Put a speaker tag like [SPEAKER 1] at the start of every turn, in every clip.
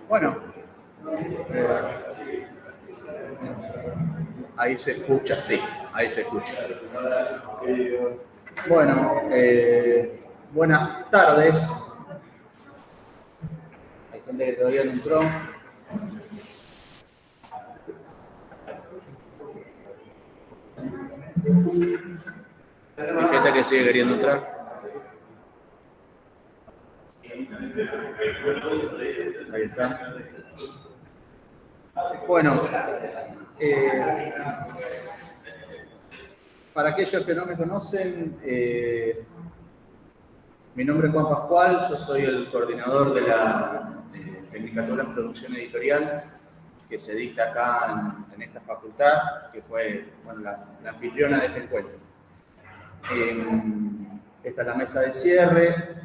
[SPEAKER 1] Bueno, ahí se escucha, sí, ahí se escucha. Bueno, buenas tardes. Hay gente que todavía no entró. Hay gente que sigue queriendo entrar. Ahí está. Bueno, para aquellos que no me conocen, mi nombre es Juan Pascual, yo soy el coordinador de la Tecnicatura en Producción Editorial que se dicta acá en esta facultad, que fue la anfitriona de este encuentro. Esta es la mesa de cierre.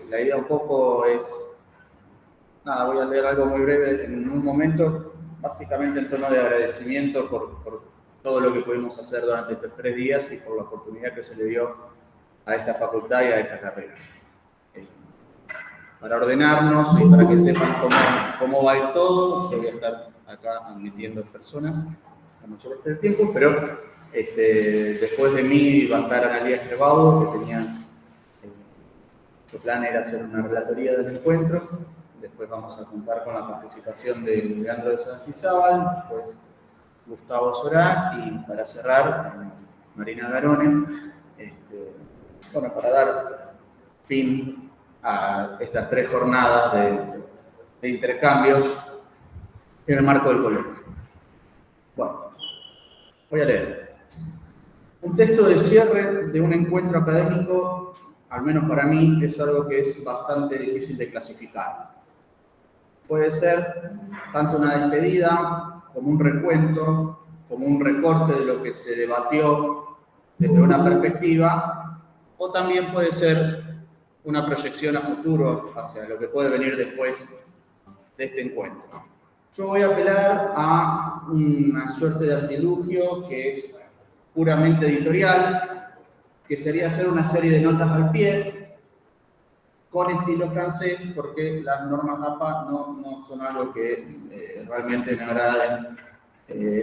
[SPEAKER 1] La idea un poco es, voy a leer algo muy breve en un momento, básicamente en tono de agradecimiento por todo lo que pudimos hacer durante estos 3 días y por la oportunidad que se le dio a esta facultad y a esta carrera. Para ordenarnos y para que sepan cómo va a ir todo, yo voy a estar acá admitiendo personas la mayor parte del tiempo, pero después de mí va a estar Analía Estrebaudo, que tenía, su plan era hacer una relatoría del encuentro. Después vamos a contar con la participación de Leandro de Santizábal, después Gustavo Sorá y para cerrar, Marina Garone, para dar fin a estas 3 jornadas de intercambios en el marco del colegio. Bueno, voy a leer. Un texto de cierre de un encuentro académico, al menos para mí, es algo que es bastante difícil de clasificar. Puede ser tanto una despedida, como un recuento, como un recorte de lo que se debatió desde una perspectiva, o también puede ser una proyección a futuro hacia lo que puede venir después de este encuentro. Yo voy a apelar a una suerte de artilugio que es puramente editorial, que sería hacer una serie de notas al pie, con estilo francés, porque las normas APA no son algo que realmente me agraden,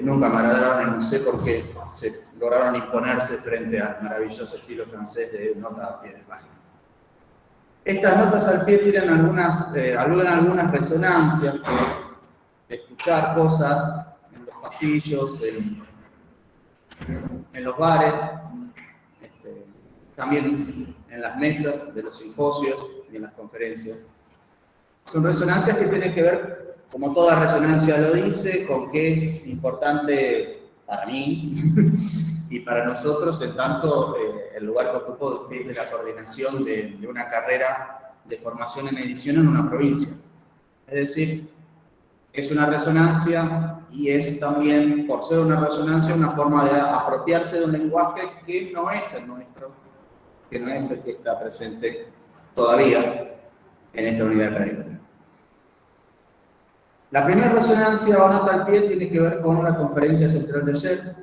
[SPEAKER 1] nunca me agradaron, y no sé por qué se lograron imponerse frente al maravilloso estilo francés de notas a pie de página. Estas notas al pie tienen algunas resonancias, de escuchar cosas en los pasillos, en los bares, también en las mesas de los simposios y en las conferencias. Son resonancias que tienen que ver, como toda resonancia lo dice, con qué es importante para mí y para nosotros, en tanto el lugar que ocupo desde la coordinación de una carrera de formación en edición en una provincia. Es decir, es una resonancia y es también, por ser una resonancia, una forma de apropiarse de un lenguaje que no es el nuestro, que no es el que está presente todavía en esta unidad académica. La primera resonancia o nota al pie tiene que ver con la conferencia central de ayer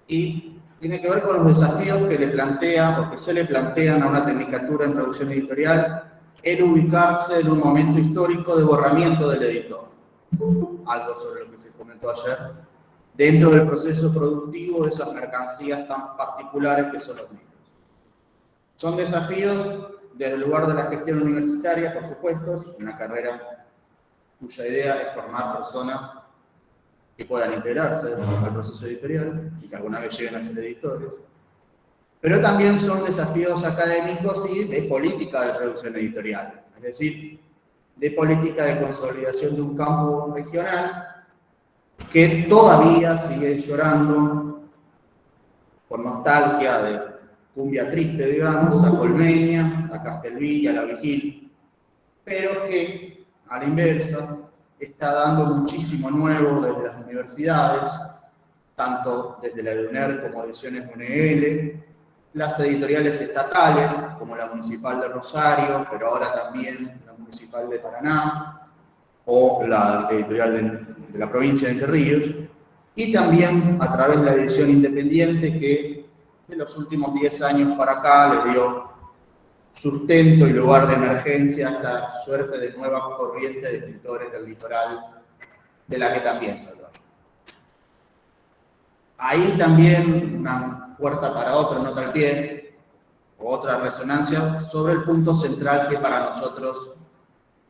[SPEAKER 1] y tiene que ver con los desafíos que le plantea o que se le plantean a una tecnicatura en producción editorial el ubicarse en un momento histórico de borramiento del editor. Algo sobre lo que se comentó ayer, dentro del proceso productivo de esas mercancías tan particulares que son los libros. Son desafíos desde el lugar de la gestión universitaria, por supuesto, una carrera cuya idea es formar personas que puedan integrarse al proceso editorial y que alguna vez lleguen a ser editores. Pero también son desafíos académicos y de política de producción editorial, es decir, de política de consolidación de un campo regional que todavía sigue llorando por nostalgia de cumbia triste, digamos, a Colmeña, a Castelví, a La Vigil, pero que, a la inversa, está dando muchísimo nuevo desde las universidades, tanto desde la EDUNER como Ediciones UNL, las editoriales estatales, como la Municipal de Rosario, pero ahora también la Municipal de Paraná, o la editorial de la provincia de Entre Ríos, y también a través de la edición independiente que de los últimos 10 años para acá le dio sustento y lugar de emergencia a esta suerte de nueva corriente de escritores del litoral, de la que también se habla. Ahí también una puerta para otra nota al pie, o otra resonancia, sobre el punto central que para nosotros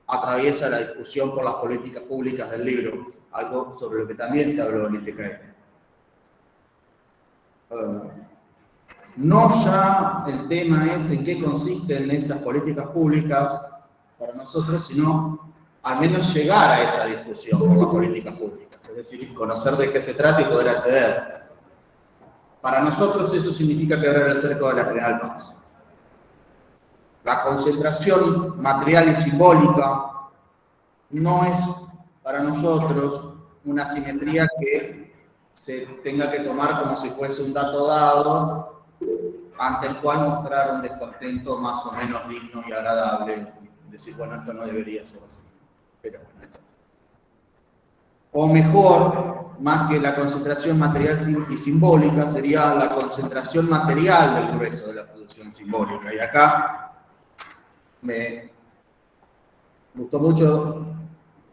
[SPEAKER 1] atraviesa la discusión por las políticas públicas del libro, algo sobre lo que también se habló en este ITKM. No ya el tema es en qué consisten esas políticas públicas para nosotros, sino al menos llegar a esa discusión por las políticas públicas, es decir, conocer de qué se trata y poder acceder. Para nosotros eso significa quebrar el cerco de la General Paz. La concentración material y simbólica no es para nosotros una simetría que se tenga que tomar como si fuese un dato dado, ante el cual mostrar un descontento más o menos digno y agradable, decir, bueno, esto no debería ser así, pero bueno, es así. O mejor, más que la concentración material y simbólica, sería la concentración material del grueso de la producción simbólica. Y acá me gustó mucho,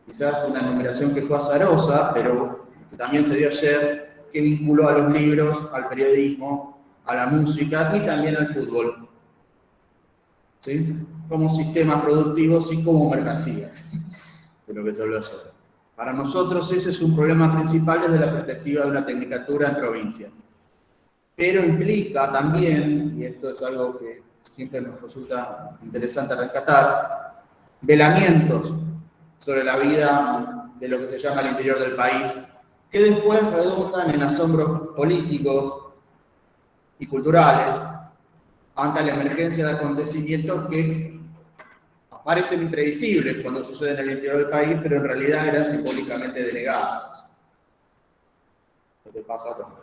[SPEAKER 1] quizás una enumeración que fue azarosa, pero que también se dio ayer, que vinculó a los libros, al periodismo, a la música y también al fútbol, ¿sí? Como sistemas productivos y como mercancía, de lo que se habló ayer. Para nosotros ese es un problema principal desde la perspectiva de una tecnicatura en provincia. Pero implica también, y esto es algo que siempre nos resulta interesante rescatar, velamientos sobre la vida de lo que se llama el interior del país, que después redundan en asombros políticos y culturales ante la emergencia de acontecimientos que parecen imprevisibles cuando suceden en el interior del país, pero en realidad eran simbólicamente delegados. Lo que pasa cuando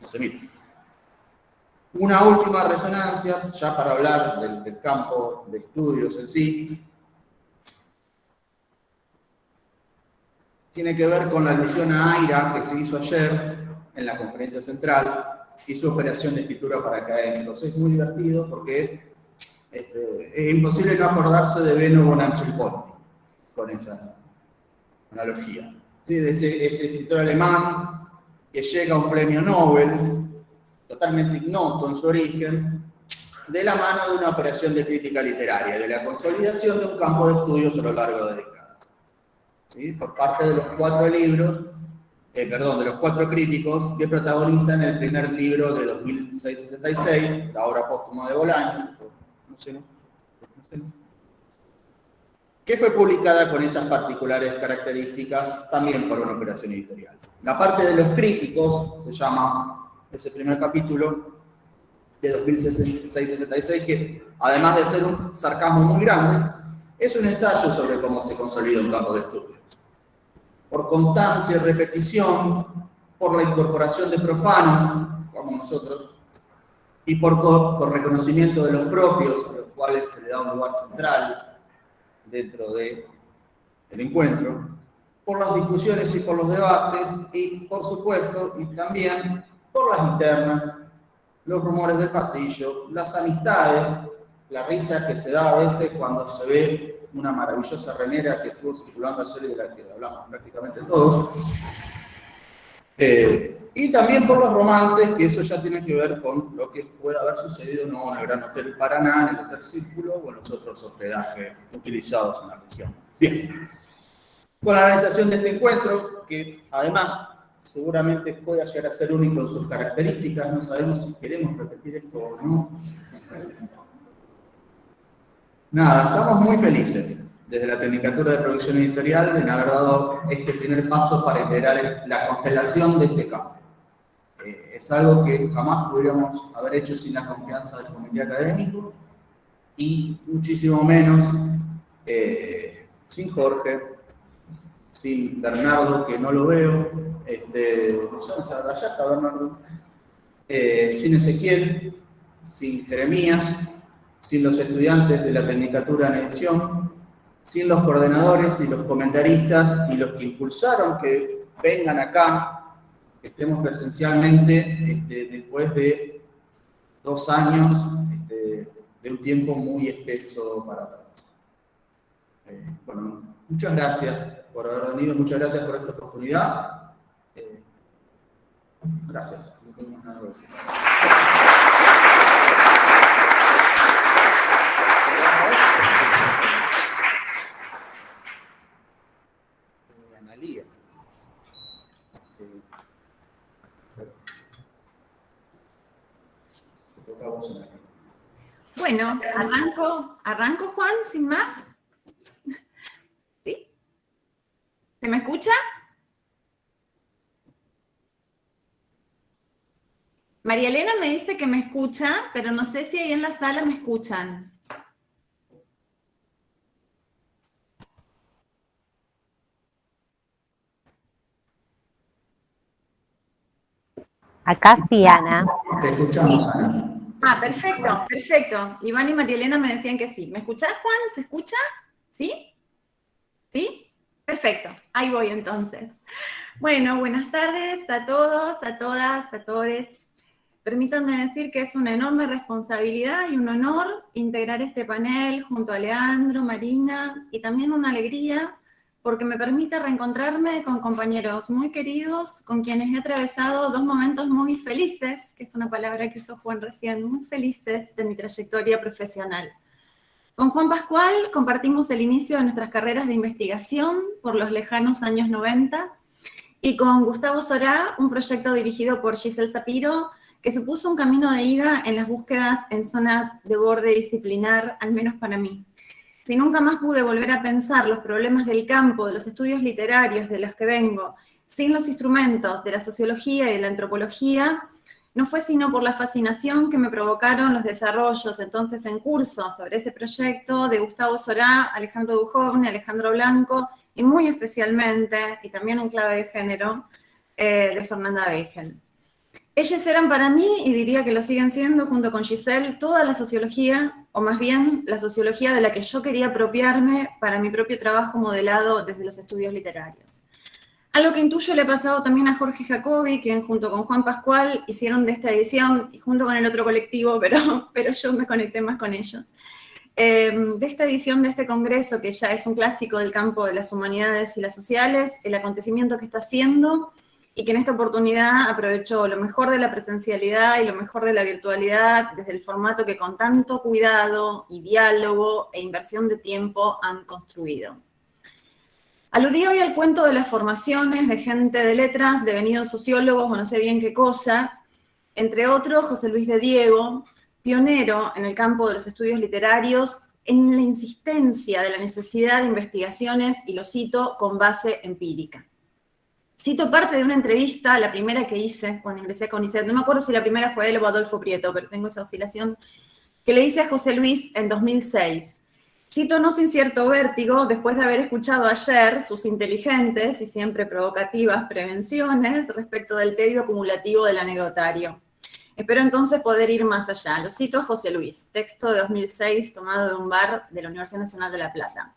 [SPEAKER 1] no se mira. Una última resonancia, ya para hablar del campo de estudios en sí, tiene que ver con la alusión a AIRA que se hizo ayer en la conferencia central y su operación de escritura para académicos. Es muy divertido porque es imposible no acordarse de Beno Bonanchel-Ponty con esa analogía. ¿Sí? Ese escritor alemán que llega a un premio Nobel, totalmente ignoto en su origen, de la mano de una operación de crítica literaria, de la consolidación de un campo de estudios a lo largo de décadas. ¿Sí? Por parte de los cuatro libros, de los cuatro críticos que protagonizan el primer libro de 2666, la obra póstuma de Bolaño, que fue publicada con esas particulares características también por una operación editorial. La parte de los críticos se llama ese primer capítulo de 2666, que además de ser un sarcasmo muy grande, es un ensayo sobre cómo se consolida un campo de estudios. Por constancia y repetición, por la incorporación de profanos, como nosotros, y por reconocimiento de los propios, a los cuales se le da un lugar central dentro del encuentro, por las discusiones y por los debates, y por supuesto, y también por las internas, los rumores del pasillo, las amistades, la risa que se da a veces cuando se ve una maravillosa remera que estuvo circulando ayer y de la que hablamos prácticamente todos, y también por los romances, que eso ya tiene que ver con lo que puede haber sucedido no en el Gran Hotel Paraná, en el Hotel Círculo o en los otros hospedajes utilizados en la región. Bien, con la realización de este encuentro, que además seguramente puede llegar a ser único en sus características, no sabemos si queremos repetir esto o no. Nada, estamos muy felices desde la Tecnicatura de Producción Editorial en haber dado este primer paso para integrar la constelación de este campo. Es algo que jamás podríamos haber hecho sin la confianza del comité académico y muchísimo menos sin Jorge, sin Bernardo, que no lo veo, allá está Bernardo, sin Ezequiel, sin Jeremías, sin los estudiantes de la Tecnicatura en edición, sin los coordinadores y los comentaristas y los que impulsaron que vengan acá, que estemos presencialmente después de 2 años de un tiempo muy espeso para todos. Bueno, muchas gracias por haber venido, muchas gracias por esta oportunidad. Gracias. No tengo nada que decir. Analía.
[SPEAKER 2] Bueno, arranco Juan, sin más. ¿Sí? ¿Se me escucha? María Elena me dice que me escucha, pero no sé si ahí en la sala me escuchan.
[SPEAKER 3] Acá sí, Ana.
[SPEAKER 1] Te escuchamos, Ana.
[SPEAKER 2] Ah, perfecto, perfecto. Iván y María Elena me decían que sí. ¿Me escuchás, Juan? ¿Se escucha? ¿Sí? ¿Sí? Perfecto, ahí voy entonces. Bueno, buenas tardes a todos, a todas, a todos. Permítanme decir que es una enorme responsabilidad y un honor integrar este panel junto a Leandro, Marina, y también una alegría porque me permite reencontrarme con compañeros muy queridos, con quienes he atravesado dos momentos muy felices, que es una palabra que usó Juan recién, muy felices de mi trayectoria profesional. Con Juan Pascual compartimos el inicio de nuestras carreras de investigación por los lejanos años 90, y con Gustavo Sorá, un proyecto dirigido por Giselle Sapiro, que supuso un camino de ida en las búsquedas en zonas de borde disciplinar, al menos para mí. Si nunca más pude volver a pensar los problemas del campo, de los estudios literarios de los que vengo, sin los instrumentos de la sociología y de la antropología, no fue sino por la fascinación que me provocaron los desarrollos entonces en curso sobre ese proyecto de Gustavo Sorá, Alejandro Duhovne, Alejandro Blanco, y muy especialmente, y también en clave de género, de Fernanda Weigel. Ellas eran para mí, y diría que lo siguen siendo, junto con Giselle, toda la sociología, o más bien la sociología de la que yo quería apropiarme para mi propio trabajo modelado desde los estudios literarios. Algo que intuyo le ha pasado también a Jorge Jacobi, quien junto con Juan Pascual hicieron de esta edición, y junto con el otro colectivo, pero yo me conecté más con ellos, de esta edición de este congreso, que ya es un clásico del campo de las humanidades y las sociales, el acontecimiento que está haciendo, y que en esta oportunidad aprovechó lo mejor de la presencialidad y lo mejor de la virtualidad desde el formato que con tanto cuidado y diálogo e inversión de tiempo han construido. Aludí hoy al cuento de las formaciones de gente de letras, devenidos sociólogos o no sé bien qué cosa, entre otros José Luis de Diego, pionero en el campo de los estudios literarios, en la insistencia de la necesidad de investigaciones, y lo cito, con base empírica. Cito parte de una entrevista, la primera que hice cuando ingresé a CONICET, no me acuerdo si la primera fue él o Adolfo Prieto, pero tengo esa oscilación, que le hice a José Luis en 2006. Cito no sin cierto vértigo, después de haber escuchado ayer sus inteligentes y siempre provocativas prevenciones respecto del tedio acumulativo del anecdotario. Espero entonces poder ir más allá. Lo cito a José Luis, texto de 2006 tomado de un bar de la Universidad Nacional de La Plata.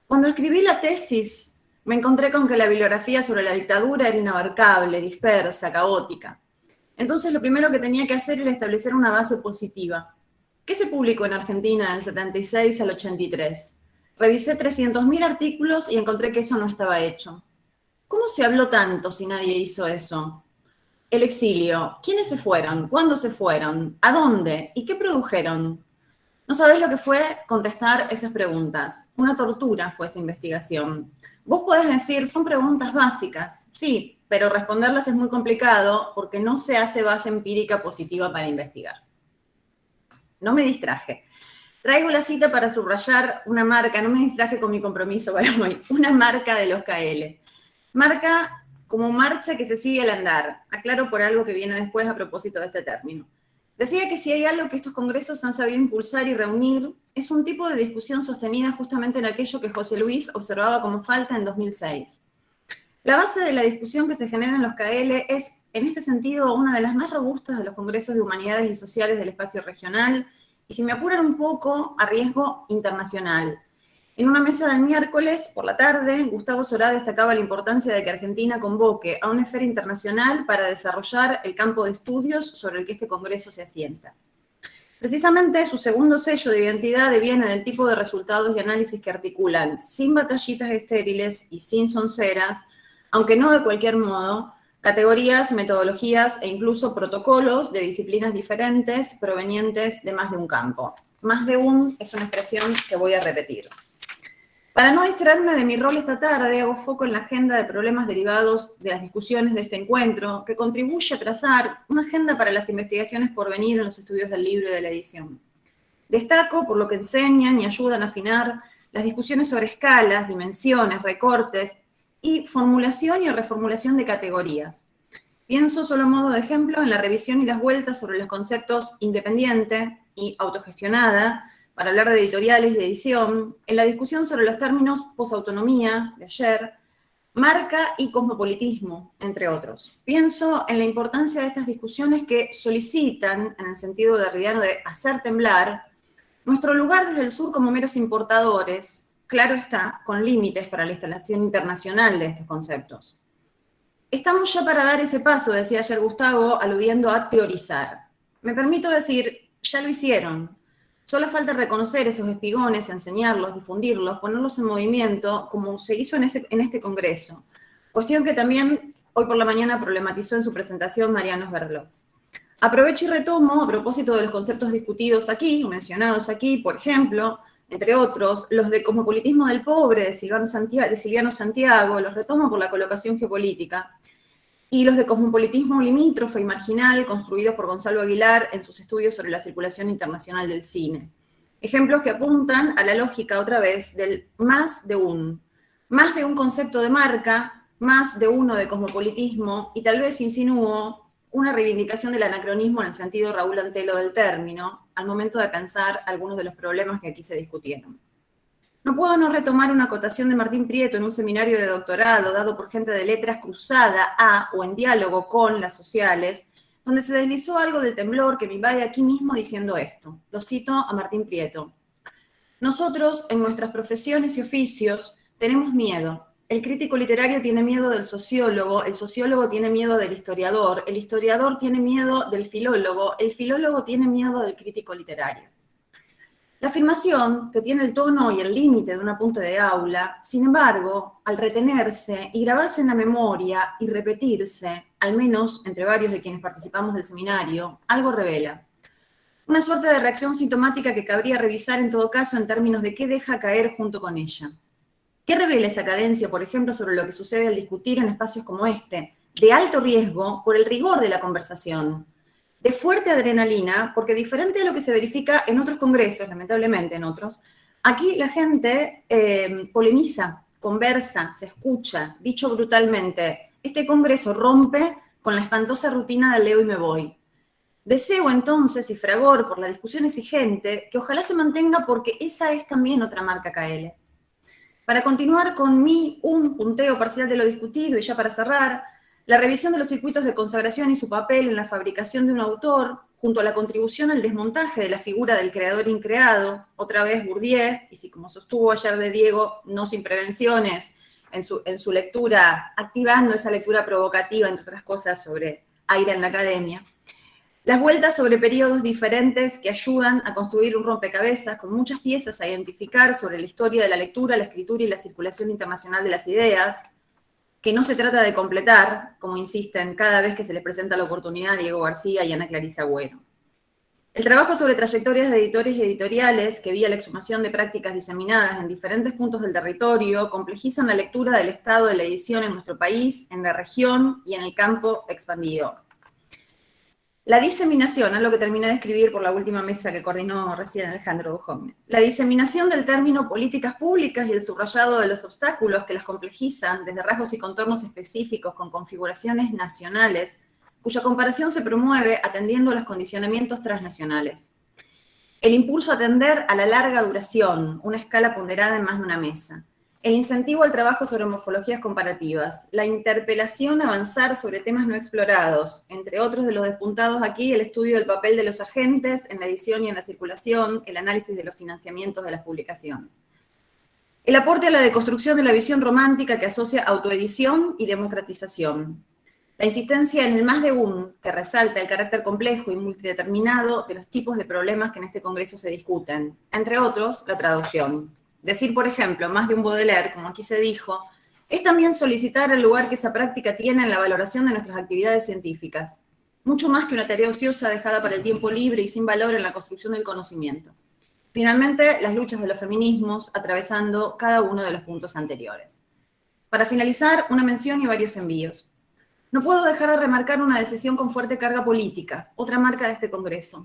[SPEAKER 2] Cuando escribí la tesis, me encontré con que la bibliografía sobre la dictadura era inabarcable, dispersa, caótica. Entonces lo primero que tenía que hacer era establecer una base positiva. ¿Qué se publicó en Argentina del 76 al 83? Revisé 300.000 artículos y encontré que eso no estaba hecho. ¿Cómo se habló tanto si nadie hizo eso? El exilio. ¿Quiénes se fueron? ¿Cuándo se fueron? ¿A dónde? ¿Y qué produjeron? No sabés lo que fue contestar esas preguntas. Una tortura fue esa investigación. Vos podés decir, son preguntas básicas. Sí, pero responderlas es muy complicado porque no se hace base empírica positiva para investigar. No me distraje. Traigo la cita para subrayar una marca, no me distraje con mi compromiso para hoy, una marca de los KL. Marca como marcha que se sigue al andar. Aclaro por algo que viene después a propósito de este término. Decía que si hay algo que estos congresos han sabido impulsar y reunir, es un tipo de discusión sostenida justamente en aquello que José Luis observaba como falta en 2006. La base de la discusión que se genera en los KL es, en este sentido, una de las más robustas de los congresos de humanidades y sociales del espacio regional, y si me apuran un poco, a riesgo internacional. En una mesa del miércoles, por la tarde, Gustavo Sorá destacaba la importancia de que Argentina convoque a una esfera internacional para desarrollar el campo de estudios sobre el que este congreso se asienta. Precisamente su segundo sello de identidad deviene del tipo de resultados y análisis que articulan, sin batallitas estériles y sin sonceras, aunque no de cualquier modo, categorías, metodologías e incluso protocolos de disciplinas diferentes provenientes de más de un campo. Más de un es una expresión que voy a repetir. Para no distraerme de mi rol esta tarde, hago foco en la agenda de problemas derivados de las discusiones de este encuentro, que contribuye a trazar una agenda para las investigaciones por venir en los estudios del libro y de la edición. Destaco por lo que enseñan y ayudan a afinar las discusiones sobre escalas, dimensiones, recortes y formulación y reformulación de categorías. Pienso, solo a modo de ejemplo, en la revisión y las vueltas sobre los conceptos independiente y autogestionada, para hablar de editoriales y de edición, en la discusión sobre los términos posautonomía, de ayer, marca y cosmopolitismo, entre otros. Pienso en la importancia de estas discusiones que solicitan, en el sentido derridiano de hacer temblar, nuestro lugar desde el sur como meros importadores, claro está, con límites para la instalación internacional de estos conceptos. Estamos ya para dar ese paso, decía ayer Gustavo, aludiendo a teorizar. Me permito decir, ya lo hicieron. Solo falta reconocer esos espigones, enseñarlos, difundirlos, ponerlos en movimiento, como se hizo en este congreso. Cuestión que también hoy por la mañana problematizó en su presentación Mariano Sverdlov. Aprovecho y retomo, a propósito de los conceptos discutidos aquí, mencionados aquí, por ejemplo, entre otros, los de cosmopolitismo del pobre, de Silviano Santiago, los retomo por la colocación geopolítica, y los de cosmopolitismo limítrofe y marginal, construidos por Gonzalo Aguilar en sus estudios sobre la circulación internacional del cine. Ejemplos que apuntan a la lógica, otra vez, del más de un concepto de marca, más de uno de cosmopolitismo, y tal vez insinúo una reivindicación del anacronismo en el sentido Raúl Antelo del término, al momento de pensar algunos de los problemas que aquí se discutieron. No puedo no retomar una acotación de Martín Prieto en un seminario de doctorado dado por gente de letras cruzada a o en diálogo con las sociales, donde se deslizó algo del temblor que me invade aquí mismo diciendo esto. Lo cito a Martín Prieto. Nosotros, en nuestras profesiones y oficios, tenemos miedo. El crítico literario tiene miedo del sociólogo, el sociólogo tiene miedo del historiador, el historiador tiene miedo del filólogo, el filólogo tiene miedo del crítico literario. La afirmación, que tiene el tono y el límite de un apunte de aula, sin embargo, al retenerse y grabarse en la memoria y repetirse, al menos entre varios de quienes participamos del seminario, algo revela. Una suerte de reacción sintomática que cabría revisar en todo caso en términos de qué deja caer junto con ella. ¿Qué revela esa cadencia, por ejemplo, sobre lo que sucede al discutir en espacios como este, de alto riesgo por el rigor de la conversación? De fuerte adrenalina, porque diferente a lo que se verifica en otros congresos, lamentablemente en otros, aquí la gente polemiza, conversa, se escucha, dicho brutalmente. Este congreso rompe con la espantosa rutina del leo y me voy. Deseo entonces, y fragor por la discusión exigente, que ojalá se mantenga porque esa es también otra marca KL. Para continuar con un punteo parcial de lo discutido y ya para cerrar, la revisión de los circuitos de consagración y su papel en la fabricación de un autor, junto a la contribución al desmontaje de la figura del creador increado, otra vez Bourdieu, y si como sostuvo ayer de Diego, no sin prevenciones, en su lectura, activando esa lectura provocativa, entre otras cosas, sobre aire en la academia. Las vueltas sobre periodos diferentes que ayudan a construir un rompecabezas con muchas piezas a identificar sobre la historia de la lectura, la escritura y la circulación internacional de las ideas, que no se trata de completar, como insisten cada vez que se les presenta la oportunidad a Diego García y Ana Clarisa Agüero. El trabajo sobre trayectorias de editores y editoriales, que vía la exhumación de prácticas diseminadas en diferentes puntos del territorio, complejizan la lectura del estado de la edición en nuestro país, en la región y en el campo expandido. La diseminación, es lo que terminé de escribir por la última mesa que coordinó recién Alejandro Duhovne. La diseminación del término políticas públicas y el subrayado de los obstáculos que las complejizan desde rasgos y contornos específicos con configuraciones nacionales, cuya comparación se promueve atendiendo a los condicionamientos transnacionales. El impulso a atender a la larga duración, una escala ponderada en más de una mesa. El incentivo al trabajo sobre morfologías comparativas, la interpelación a avanzar sobre temas no explorados, entre otros de los despuntados aquí, el estudio del papel de los agentes en la edición y en la circulación, el análisis de los financiamientos de las publicaciones. El aporte a la deconstrucción de la visión romántica que asocia autoedición y democratización. La insistencia en el más de un, que resalta el carácter complejo y multideterminado de los tipos de problemas que en este congreso se discuten, entre otros, la traducción. Decir, por ejemplo, más de un Baudelaire, como aquí se dijo, es también solicitar el lugar que esa práctica tiene en la valoración de nuestras actividades científicas, mucho más que una tarea ociosa dejada para el tiempo libre y sin valor en la construcción del conocimiento. Finalmente, las luchas de los feminismos, atravesando cada uno de los puntos anteriores. Para finalizar, una mención y varios envíos. No puedo dejar de remarcar una decisión con fuerte carga política, otra marca de este Congreso.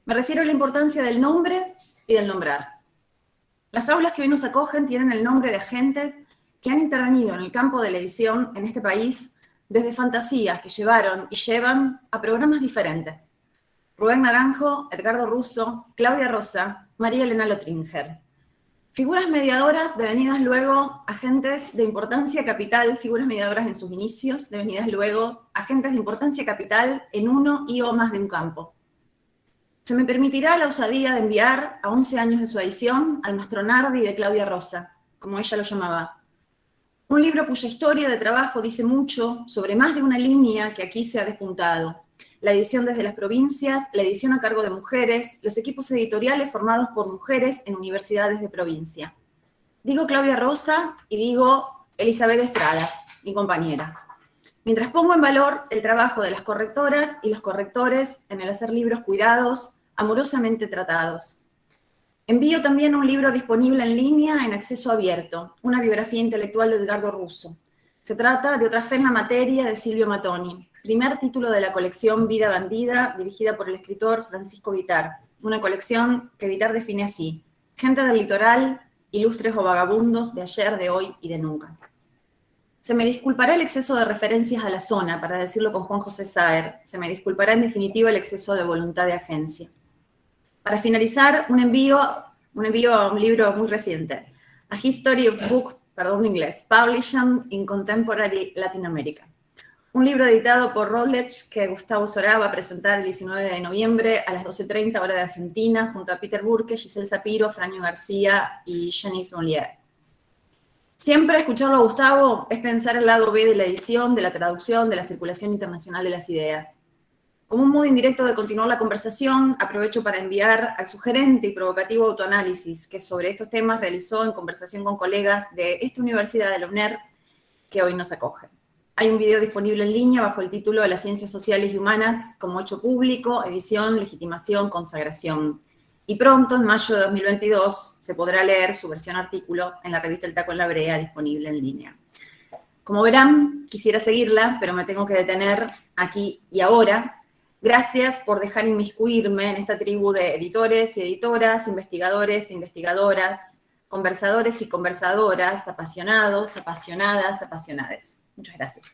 [SPEAKER 2] Me refiero a la importancia del nombre y del nombrar. Las aulas que hoy nos acogen tienen el nombre de agentes que han intervenido en el campo de la edición en este país desde fantasías que llevaron y llevan a programas diferentes. Rubén Naranjo, Edgardo Russo, Claudia Rosa, María Elena Lotringer. Figuras mediadoras devenidas luego agentes de importancia capital, figuras mediadoras en sus inicios, devenidas luego agentes de importancia capital en uno y o más de un campo. Se me permitirá la osadía de enviar a 11 años de su edición al Mastronardi de Claudia Rosa, como ella lo llamaba. Un libro cuya historia de trabajo dice mucho sobre más de una línea que aquí se ha despuntado. La edición desde las provincias, la edición a cargo de mujeres, los equipos editoriales formados por mujeres en universidades de provincia. Digo Claudia Rosa y digo Elizabeth Estrada, mi compañera. Mientras pongo en valor el trabajo de las correctoras y los correctores en el hacer libros cuidados, amorosamente tratados. Envío también un libro disponible en línea en acceso abierto, una biografía intelectual de Edgardo Russo. Se trata de Otra fe en la materia de Silvio Mattoni, primer título de la colección Vida Bandida, dirigida por el escritor Francisco Vitar, una colección que Vitar define así: gente del litoral, ilustres o vagabundos de ayer, de hoy y de nunca. Se me disculpará el exceso de referencias a la zona, para decirlo con Juan José Saer, se me disculpará en definitiva el exceso de voluntad de agencia. Para finalizar, un envío a un libro muy reciente, A History of Book, inglés, Publishing in Contemporary Latin America. Un libro editado por Routledge que Gustavo Sorá va a presentar el 19 de noviembre a las 12:30 hora de Argentina, junto a Peter Burke, Giselle Sapiro, Franio García y Janice Mollier. Siempre escucharlo a Gustavo es pensar el lado B de la edición, de la traducción, de la circulación internacional de las ideas. Como un modo indirecto de continuar la conversación, aprovecho para enviar al sugerente y provocativo autoanálisis que sobre estos temas realizó en conversación con colegas de esta universidad de la UNER que hoy nos acogen. Hay un video disponible en línea bajo el título de Las ciencias sociales y humanas como hecho público, edición, legitimación, consagración. Y pronto, en mayo de 2022, se podrá leer su versión artículo en la revista El Taco en la Brea, disponible en línea. Como verán, quisiera seguirla, pero me tengo que detener aquí y ahora. Gracias por dejar inmiscuirme en esta tribu de editores y editoras, investigadores e investigadoras, conversadores y conversadoras, apasionados, apasionadas, apasionades. Muchas gracias.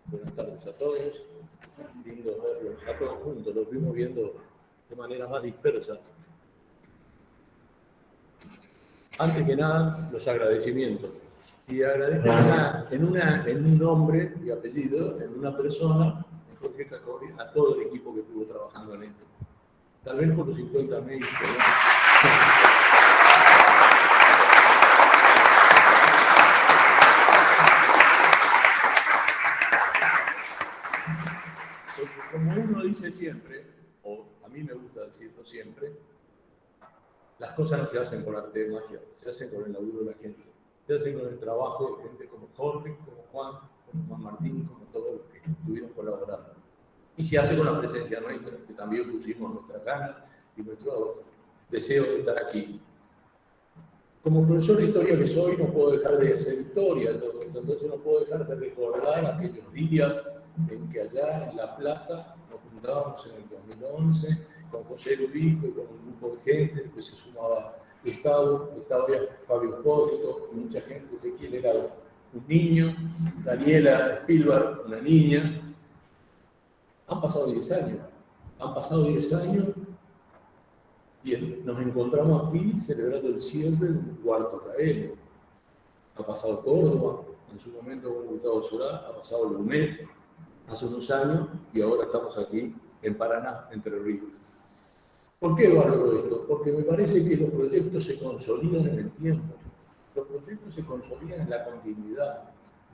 [SPEAKER 3] Buenas tardes a todos, lindo verlos a todos juntos, los vimos viendo de manera más dispersa. Antes que nada, los agradecimientos. Y agradezco en un nombre y apellido, en una persona, en Jorge Cacori, a todo el equipo que estuvo trabajando en esto. Tal vez por los 50 médicos. Como uno dice siempre, o a mí me gusta decirlo siempre, las cosas no se hacen por arte de magia, se hacen con el laburo de la gente, se hacen con el trabajo de gente como Jorge, como Juan Martín, como todos los que estuvieron colaborando. Y se hace con la presencia nuestra, que también pusimos nuestras ganas y nuestro deseo de estar aquí. Como profesor de historia que soy, no puedo dejar de hacer historia, entonces no puedo dejar de recordar aquellos días en que allá en La Plata nos juntábamos en el 2011 con José Lubico y con un grupo de gente, que se sumaba Gustavo, estaba ya Fabio Espósito, mucha gente. Ezequiel era un niño, Daniela Spielberg, una niña. Han pasado 10 años Bien, nos encontramos aquí celebrando el cierre del cuarto KM. Ha pasado Córdoba, en su momento con Gustavo Solá, ha pasado Lumet hace unos años y ahora estamos aquí en Paraná, Entre Ríos. ¿Por qué valoro esto? Porque me parece que los proyectos se consolidan en el tiempo, los proyectos se consolidan en la continuidad,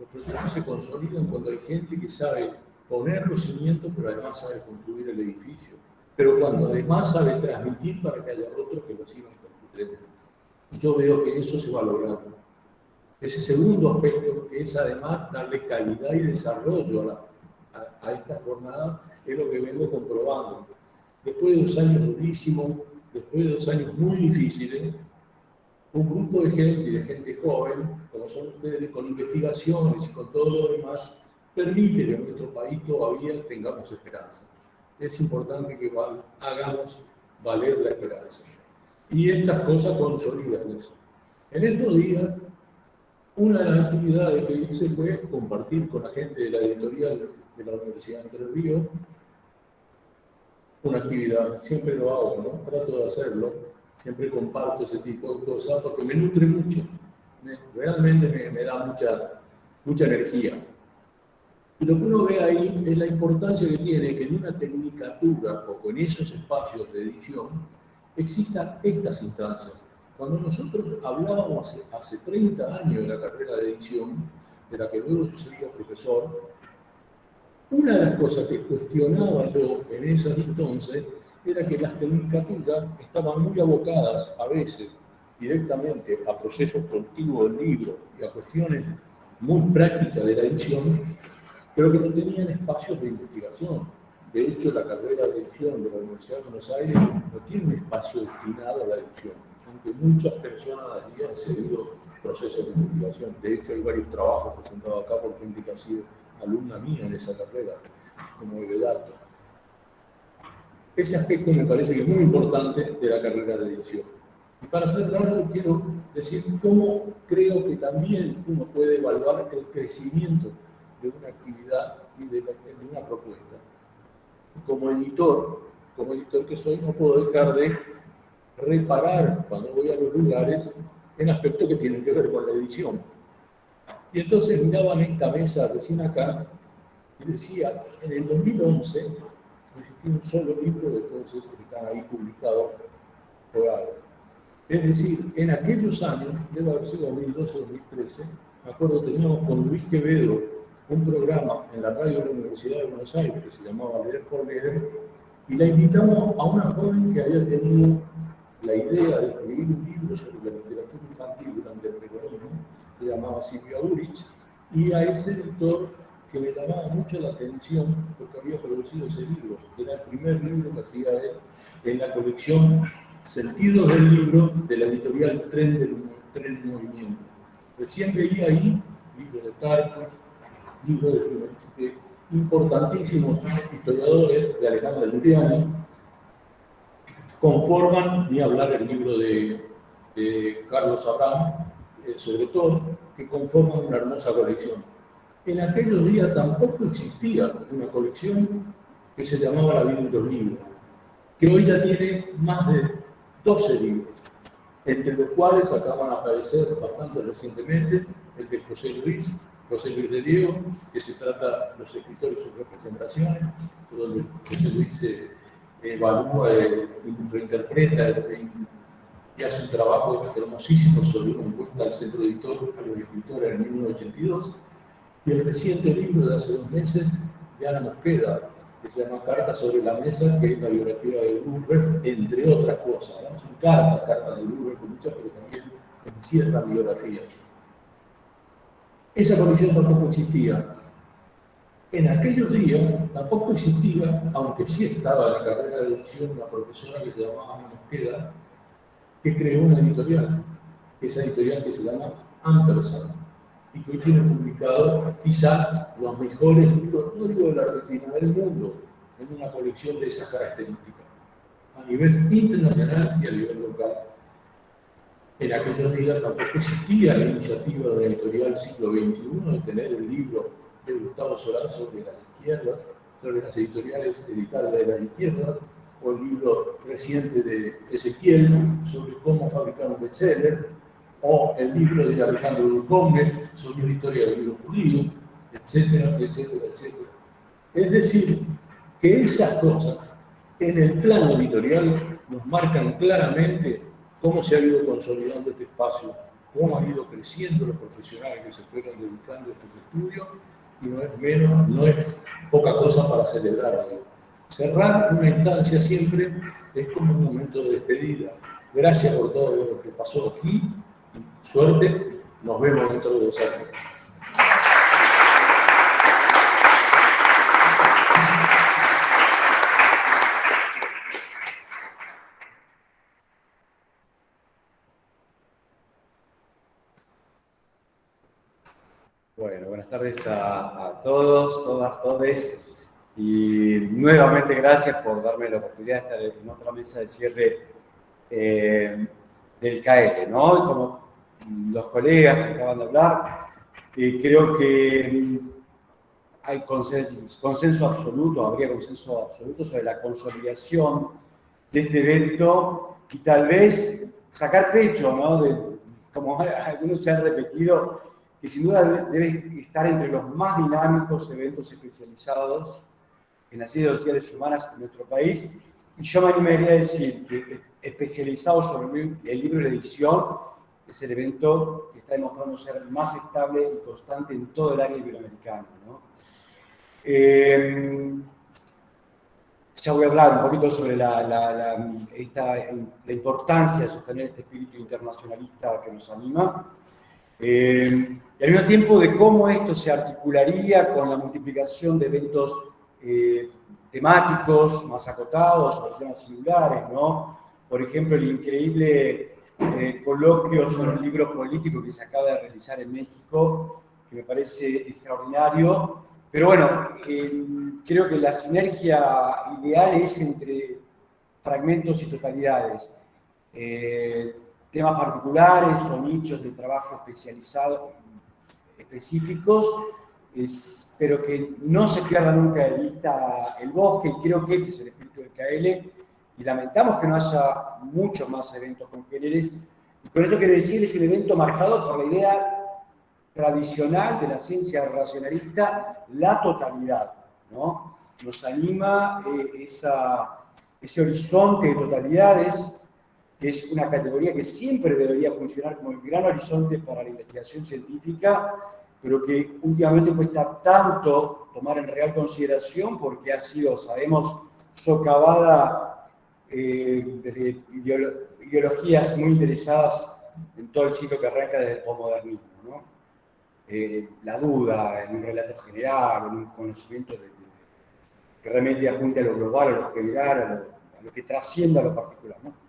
[SPEAKER 3] los proyectos se consolidan cuando hay gente que sabe poner los cimientos, pero además sabe construir el edificio, pero cuando además sabe transmitir para que haya otros que lo sigan construyendo. Y yo veo que eso se va logrando. Ese segundo aspecto, que es además darle calidad y desarrollo a esta jornada, es lo que vengo comprobando. Después de 2 años durísimos, después de 2 años muy difíciles, un grupo de gente y de gente joven, como son ustedes, con investigaciones y con todo lo demás, permite que en nuestro país todavía tengamos esperanza. Es importante que hagamos valer la esperanza. Y estas cosas consolidan eso. En estos días, una de las actividades que hice fue compartir con la gente de la editorial de la Universidad de Entre Ríos una actividad. Siempre lo hago, ¿no? Trato de hacerlo. Siempre comparto ese tipo de cosas porque me nutre mucho. Realmente me da mucha energía. Y lo que uno ve ahí es la importancia que tiene que en una tecnicatura o en esos espacios de edición existan estas instancias. Cuando nosotros hablábamos hace 30 años de la carrera de edición, de la que luego yo sería profesor, una de las cosas que cuestionaba yo en esas entonces era que las tecnicaturas estaban muy abocadas a veces directamente a procesos productivos del libro y a cuestiones muy prácticas de la edición, pero que no tenían espacios de investigación. De hecho, la carrera de edición de la Universidad de Buenos Aires no tiene un espacio destinado a la edición, aunque muchas personas allí han seguido procesos de investigación. De hecho, hay varios trabajos presentados acá por gente que ha sido alumna mía en esa carrera, como Evedato. Ese aspecto me parece que es muy importante de la carrera de edición. Y para cerrar, quiero decir cómo creo que también uno puede evaluar el crecimiento de una actividad y de una propuesta. Como editor que soy, no puedo dejar de reparar cuando voy a los lugares en aspectos que tienen que ver con la edición. Y entonces miraban esta mesa recién acá y decía, en el 2011 no existía un solo libro de todos esos que están ahí publicados por algo. Es decir, en aquellos años, debe haber sido 2012 o 2013, me acuerdo, teníamos con Luis Quevedo un programa en la radio de la Universidad de Buenos Aires que se llamaba Leer por Leer, y la invitamos a una joven que había tenido la idea de escribir un libro sobre la literatura infantil durante el peronismo, se llamaba Silvia Urich, y a ese editor que le llamaba mucho la atención porque había producido ese libro, que era el primer libro que hacía él en la colección Sentidos del Libro de la editorial Tren del Movimiento. Recién veía ahí libros de Tarco, libros de importantísimos historiadores, de Alejandra Giuliani, conforman, ni hablar del libro de Carlos Abraham, sobre todo, que conforman una hermosa colección. En aquellos días tampoco existía una colección que se llamaba La Vida y los Libros, que hoy ya tiene más de 12 libros, entre los cuales acaban de aparecer bastante recientemente el de José Luis de Diego, que se trata de los escritores y sus representaciones, donde José Luis evalúa, reinterpreta y hace un trabajo hermosísimo sobre una encuesta al centro editor a los escritores en 1982, y el reciente libro de hace 2 meses de Ana Mosqueda, que se llama Cartas sobre la Mesa, que es la biografía de Burber, entre otras cosas. ¿No? Son cartas de Burber, muchas, pero también encierra biografías. Esa colección tampoco existía. En aquellos días tampoco existía, aunque sí estaba en la carrera de edición, una profesora que se llamaba Ana Mosqueda, que creó una editorial, esa editorial que se llama Ampersand, y que hoy tiene publicado quizás los mejores libros, no digo de la Argentina, del mundo, en una colección de esas características, a nivel internacional y a nivel local. En aquellos días tampoco existía la iniciativa de la editorial Siglo XXI de tener el libro de Gustavo Solá sobre las izquierdas, sobre las editoriales editadas de las izquierdas, o el libro reciente de Ezequiel sobre cómo fabricar un bestseller, o el libro de Alejandro Ducombe sobre la historia del libro judío, etcétera, etcétera, etcétera. Es decir, que esas cosas en el plano editorial nos marcan claramente cómo se ha ido consolidando este espacio, cómo han ido creciendo los profesionales que se fueron dedicando a estos estudios, y no es poca cosa para celebrar. Cerrar una instancia siempre es como un momento de despedida. Gracias por todo lo que pasó aquí, y suerte, nos vemos dentro de 2 años.
[SPEAKER 4] Bueno, buenas tardes a todos, todas, todes. Y nuevamente gracias por darme la oportunidad de estar en otra mesa de cierre del KL, ¿no? Y como los colegas que acaban de hablar, creo que hay consenso absoluto, habría consenso absoluto sobre la consolidación de este evento y tal vez sacar pecho, ¿no? Como algunos se han repetido, que sin duda debe estar entre los más dinámicos eventos especializados en las ciencias sociales humanas en nuestro país. Y yo me animaría a decir que especializado sobre el libro y la edición es el evento que está demostrando ser más estable y constante en todo el área iberoamericana, ¿no? Ya voy a hablar un poquito sobre la importancia de sostener este espíritu internacionalista que nos anima. Y al mismo tiempo de cómo esto se articularía con la multiplicación de eventos temáticos más acotados o temas singulares, ¿no? Por ejemplo, el increíble coloquio sobre el libro político que se acaba de realizar en México, que me parece extraordinario. Pero bueno, creo que la sinergia ideal es entre fragmentos y totalidades. Temas particulares o nichos de trabajo especializados, específicos, pero que no se pierda nunca de vista el bosque, y creo que este es el espíritu del KL, y lamentamos que no haya muchos más eventos congéneres, y con esto quiero decir, es un evento marcado por la idea tradicional de la ciencia racionalista, la totalidad, ¿no? Nos anima ese horizonte de totalidades, que es una categoría que siempre debería funcionar como el gran horizonte para la investigación científica, pero que últimamente cuesta tanto tomar en real consideración porque ha sido, sabemos, socavada desde ideologías muy interesadas en todo el ciclo que arranca desde el posmodernismo, ¿no? La duda en un relato general, en un conocimiento que realmente apunte a lo global, a lo general, a lo que trascienda a lo particular, ¿no?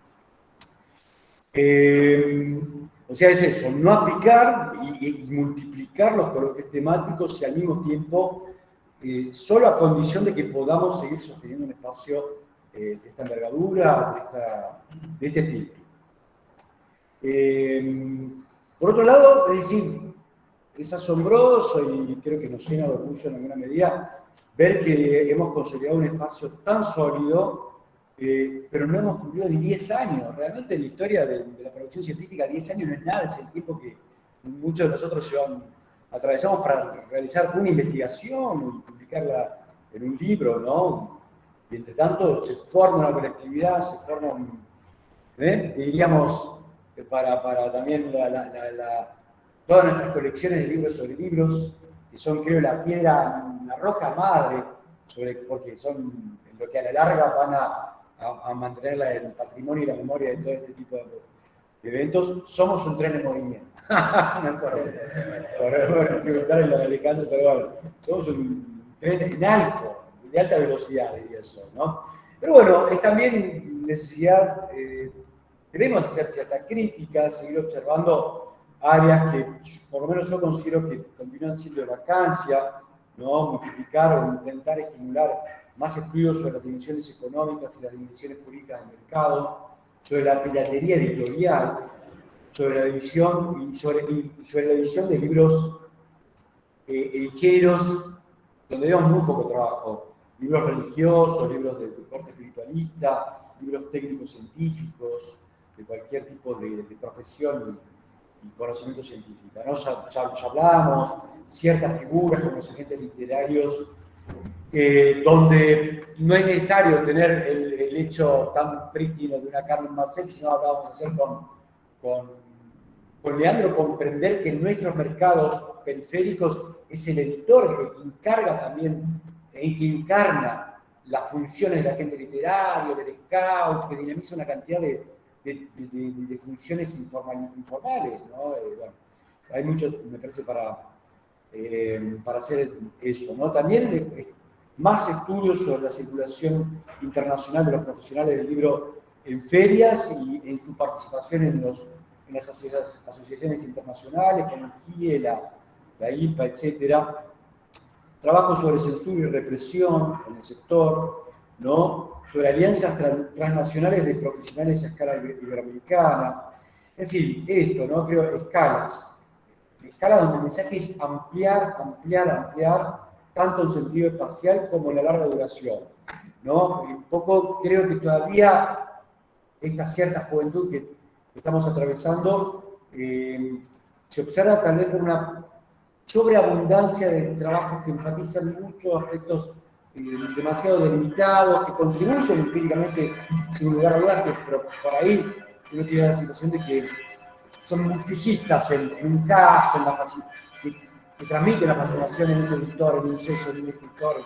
[SPEAKER 4] O sea, es eso, no aplicar y multiplicar los coloquios temáticos y al mismo tiempo, solo a condición de que podamos seguir sosteniendo un espacio de esta envergadura, de este espíritu. Por otro lado, es decir, es asombroso y creo que nos llena de orgullo en alguna medida ver que hemos consolidado un espacio tan sólido, pero no hemos cumplido ni 10 años. Realmente en la historia de la producción científica 10 años no es nada, es el tiempo que muchos de nosotros atravesamos para realizar una investigación y publicarla en un libro, ¿no? Y entre tanto se forma una colectividad, se forma diríamos, para también todas nuestras colecciones de libros sobre libros, que son, creo, la piedra, la roca madre, porque son lo que a la larga van a mantener el patrimonio y la memoria de todo este tipo de eventos. Somos un tren en movimiento. No por tributar en lo de Alejandro, pero bueno, somos un tren en alto, de alta velocidad, diría eso, ¿no? Pero bueno, es también necesidad, debemos hacer cierta crítica, seguir observando áreas que por lo menos yo considero que continúan siendo de vacancia, ¿no? Multiplicar o intentar estimular más estudios sobre las dimensiones económicas y las dimensiones jurídicas del mercado, sobre la piratería editorial, sobre la división y sobre la edición de libros en géneros donde vemos muy poco trabajo, libros religiosos, libros de corte espiritualista, generalista, libros técnicos científicos, de cualquier tipo de profesión y conocimiento científico, ¿no? Ya hablamos, ciertas figuras como los agentes literarios, donde no es necesario tener el hecho tan prístino de una Carmen Marcel, sino acabamos de hacer con Leandro, comprender que en nuestros mercados periféricos es el editor que encarga también, que encarna las funciones del agente literario, del scout, que dinamiza una cantidad de funciones informales, ¿no? Bueno, hay mucho, me parece, para hacer eso, ¿no? También más estudios sobre la circulación internacional de los profesionales del libro en ferias y en su participación en las asociaciones internacionales, como el GIE, la IPA, etc. Trabajo sobre censura y represión en el sector, ¿no? Sobre alianzas transnacionales de profesionales a escala iberoamericana. En fin, esto, ¿no? Creo escalas donde el mensaje es ampliar, tanto en sentido espacial como en la larga duración, ¿no? Un poco creo que todavía esta cierta juventud que estamos atravesando se observa tal vez por una sobreabundancia de trabajos que enfatizan muchos aspectos demasiado delimitados, que contribuyen empíricamente, sin lugar a dudas, pero por ahí uno tiene la sensación de que son muy fijistas en un caso, que transmiten la fascinación en un editor, en un sello, en un escritor, en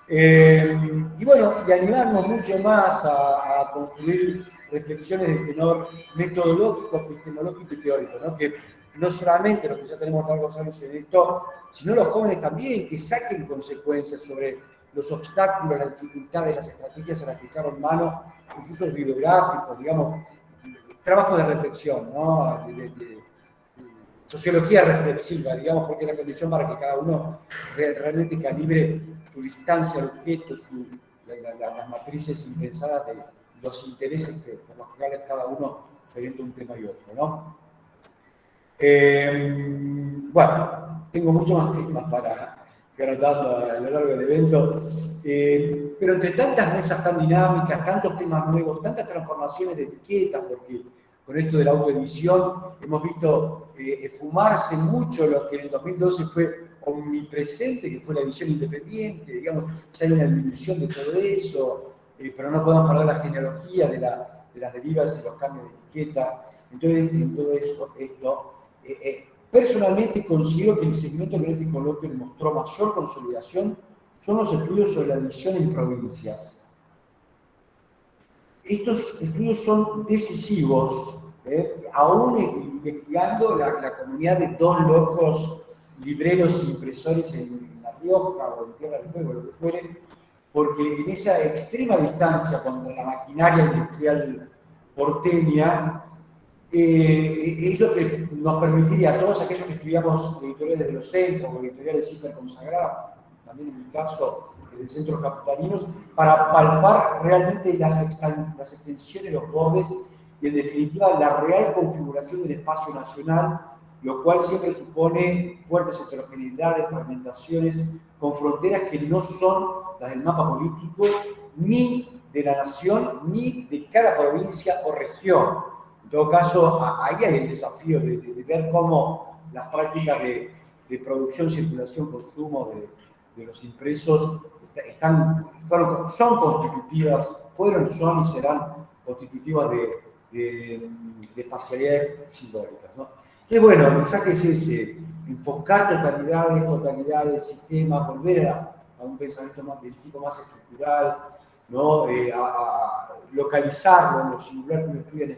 [SPEAKER 4] fin. Y bueno, y animarnos mucho más a construir reflexiones de tenor metodológico, epistemológico y teórico, ¿no? Que no solamente los que ya tenemos largos años en esto, sino los jóvenes también, que saquen consecuencias sobre los obstáculos, las dificultades, las estrategias a las que echaron mano, sus usos bibliográficos, digamos, trabajo de reflexión, ¿no? De sociología reflexiva, digamos, porque es la condición para que cada uno realmente calibre su distancia al objeto, las matrices impensadas de los intereses por los cuales cada uno se orienta un tema y otro, ¿no? Bueno, tengo muchos más temas para ir anotando a lo largo del evento, pero entre tantas mesas tan dinámicas, tantos temas nuevos, tantas transformaciones de etiquetas, porque con esto de la autoedición hemos visto fumarse mucho lo que en el 2012 fue omnipresente, que fue la edición independiente, digamos, ya hay una dilución de todo eso, pero no podemos perder la genealogía de las derivas y los cambios de etiqueta. Entonces, en todo esto, personalmente considero que el segmento que en este coloquio demostró mayor consolidación son los estudios sobre la edición en provincias. Estos estudios son decisivos, aún investigando la comunidad de dos locos libreros e impresores en La Rioja o en Tierra del Fuego, lo que fuere, porque en esa extrema distancia contra la maquinaria industrial porteña, es lo que nos permitiría a todos aquellos que estudiamos editoriales de los centros o editoriales hiperconsagradas, también en mi caso de centros capitalinos, para palpar realmente las extensiones, los bordes y en definitiva la real configuración del espacio nacional, lo cual siempre supone fuertes heterogeneidades, fragmentaciones, con fronteras que no son las del mapa político, ni de la nación, ni de cada provincia o región. En todo caso, ahí hay el desafío de ver cómo las prácticas de producción, circulación, consumo de los impresos son constitutivas, son y serán constitutivas de espacialidades simbólicas, ¿no? Y bueno, el mensaje es ese: enfocar totalidades, sistemas, volver a un pensamiento del tipo más estructural, ¿no? A localizarlo en lo singular que uno estudia en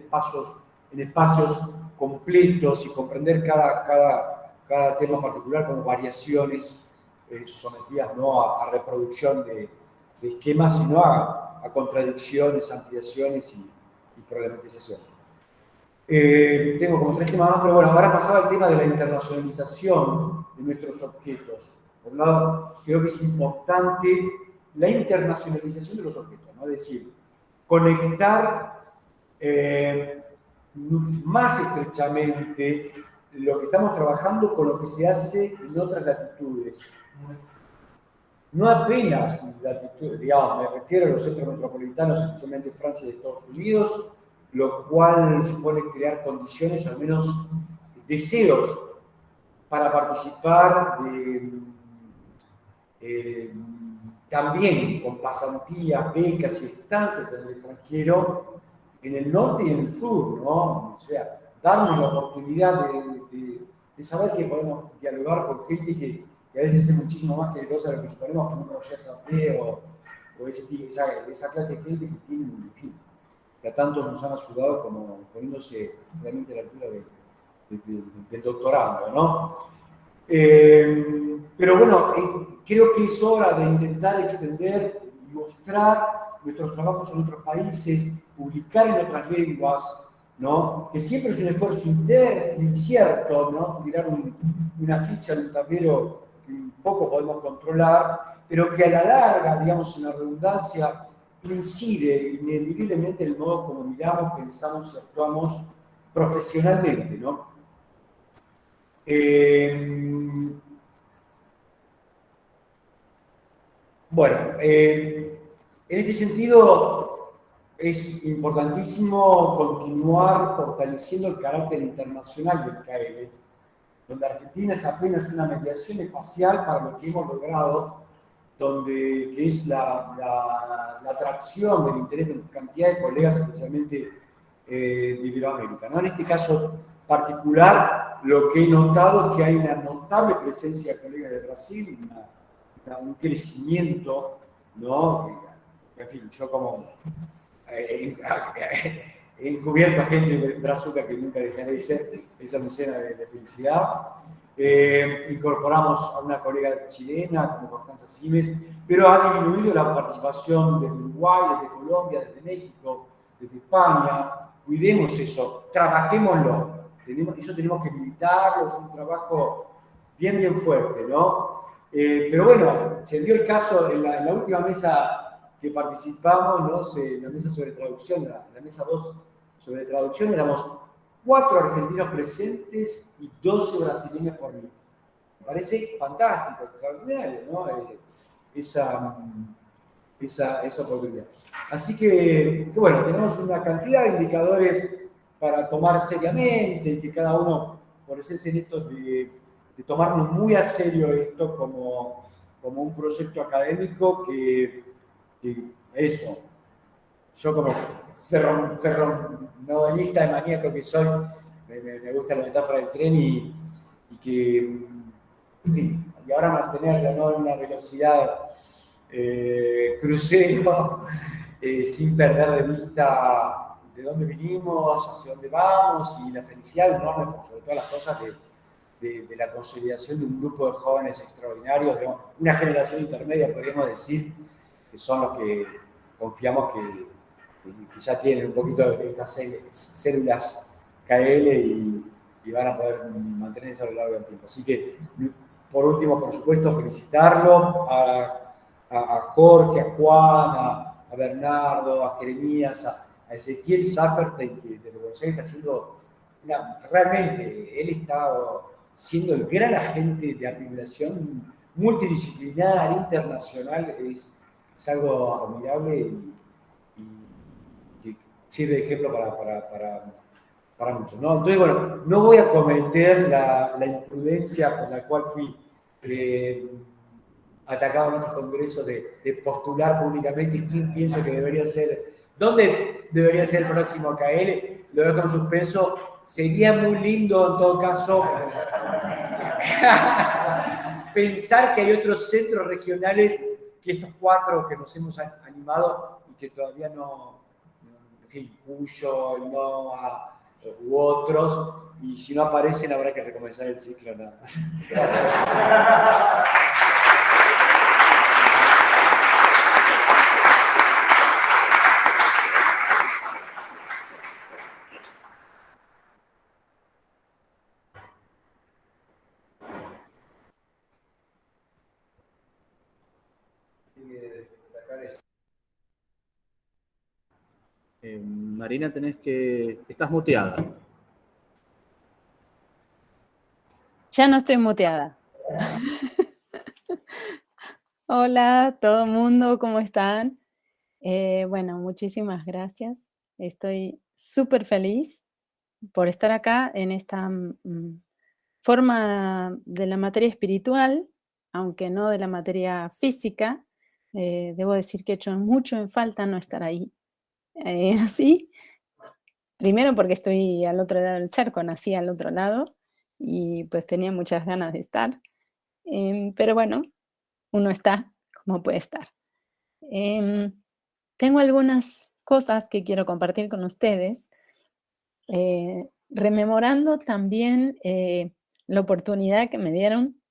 [SPEAKER 4] espacios completos y comprender cada tema particular como variaciones sometidas no a reproducción de esquemas, sino a contradicciones, ampliaciones y problematización. Tengo como 3 temas más, pero bueno, ahora pasaba el tema de la internacionalización de nuestros objetos. Por un lado, creo que es importante la internacionalización de los objetos, ¿no? Es decir, conectar más estrechamente lo que estamos trabajando con lo que se hace en otras latitudes. no apenas digamos, me refiero a los centros metropolitanos, especialmente Francia y Estados Unidos, lo cual supone crear condiciones, o al menos deseos, para participar también con pasantías, becas y estancias en el extranjero, en el norte y en el sur, ¿no? O sea, darnos la oportunidad de saber que podemos dialogar con gente que a veces es muchísimo más generosa de lo que suponemos, como un Roger Santé o esa clase de gente que tiene, en fin, que a tantos nos han ayudado como poniéndose realmente a la altura del doctorado, ¿no? Pero bueno, creo que es hora de intentar extender y mostrar nuestros trabajos en otros países, publicar en otras lenguas, ¿no? Que siempre es un esfuerzo incierto, ¿no? Tirar una ficha en un tablero que un poco podemos controlar, pero que a la larga, digamos, en la redundancia, incide inevitablemente en el modo como miramos, pensamos y actuamos profesionalmente, ¿no? Bueno, en este sentido es importantísimo continuar fortaleciendo el carácter internacional del KL, donde Argentina es apenas una mediación espacial para lo que hemos logrado, que es la atracción del interés de una cantidad de colegas, especialmente de Iberoamérica, ¿no? En este caso particular, lo que he notado es que hay una notable presencia de colegas de Brasil y un crecimiento, ¿no? En fin, yo como he encubierto a gente de Brazuca que nunca dejaré de ser, esa me llena de felicidad. Incorporamos a una colega chilena como Constanza Simes, pero ha disminuido la participación desde Uruguay, desde Colombia, desde México, desde España. Cuidemos eso, trabajémoslo. Eso tenemos que militarlo, es un trabajo bien fuerte, ¿no? Pero bueno, se dio el caso en la última mesa que participamos, ¿no? La mesa sobre traducción, la mesa 2 sobre traducción, éramos 4 argentinos presentes y 12 brasileños por mí. Me parece fantástico, extraordinario, ¿no? Esa oportunidad. Así que, bueno, tenemos una cantidad de indicadores para tomar seriamente y que cada uno, por ser en esto de tomarnos muy a serio esto como un proyecto académico que eso, yo como ferronovelista de maníaco que soy, me gusta la metáfora del tren y que, en fin, y ahora mantenerlo, ¿no? En una velocidad crucero, sin perder de vista de dónde vinimos, hacia dónde vamos y la felicidad enorme, por sobre todas las cosas, de la consolidación de un grupo de jóvenes extraordinarios, digamos, una generación intermedia, podríamos decir, que son los que confiamos que ya tienen un poquito de estas células KL y van a poder mantenerse a lo largo del tiempo. Así que, por último, por supuesto, felicitarlo a Jorge, a Juan, a Bernardo, a Jeremías, a Ezequiel Safferstein, que de Buenos Aires está haciendo, realmente, él está siendo el gran agente de articulación multidisciplinar, internacional, es algo admirable y que sirve de ejemplo para muchos, ¿no? Entonces, bueno, no voy a cometer la imprudencia por la cual fui atacado en otros congresos de postular públicamente quién pienso que debería ser, dónde debería ser el próximo KL, lo dejo en suspenso. Sería muy lindo, en todo caso, pensar que hay otros centros regionales que estos 4 que nos hemos animado y que todavía no, en fin, Cuyo, Innova u otros, y si no aparecen habrá que recomenzar el ciclo nada más. Gracias.
[SPEAKER 1] Marina, estás muteada.
[SPEAKER 5] Ya no estoy muteada. Hola, todo el mundo, ¿cómo están? Bueno, muchísimas gracias. Estoy súper feliz por estar acá en esta forma de la materia espiritual, aunque no de la materia física. Debo decir que he hecho mucho en falta no estar ahí. Así, primero porque estoy al otro lado del charco, nací al otro lado y pues tenía muchas ganas de estar. Pero bueno, uno está como puede estar. Em, Tengo algunas cosas que quiero compartir con ustedes, rememorando también la oportunidad que me dieron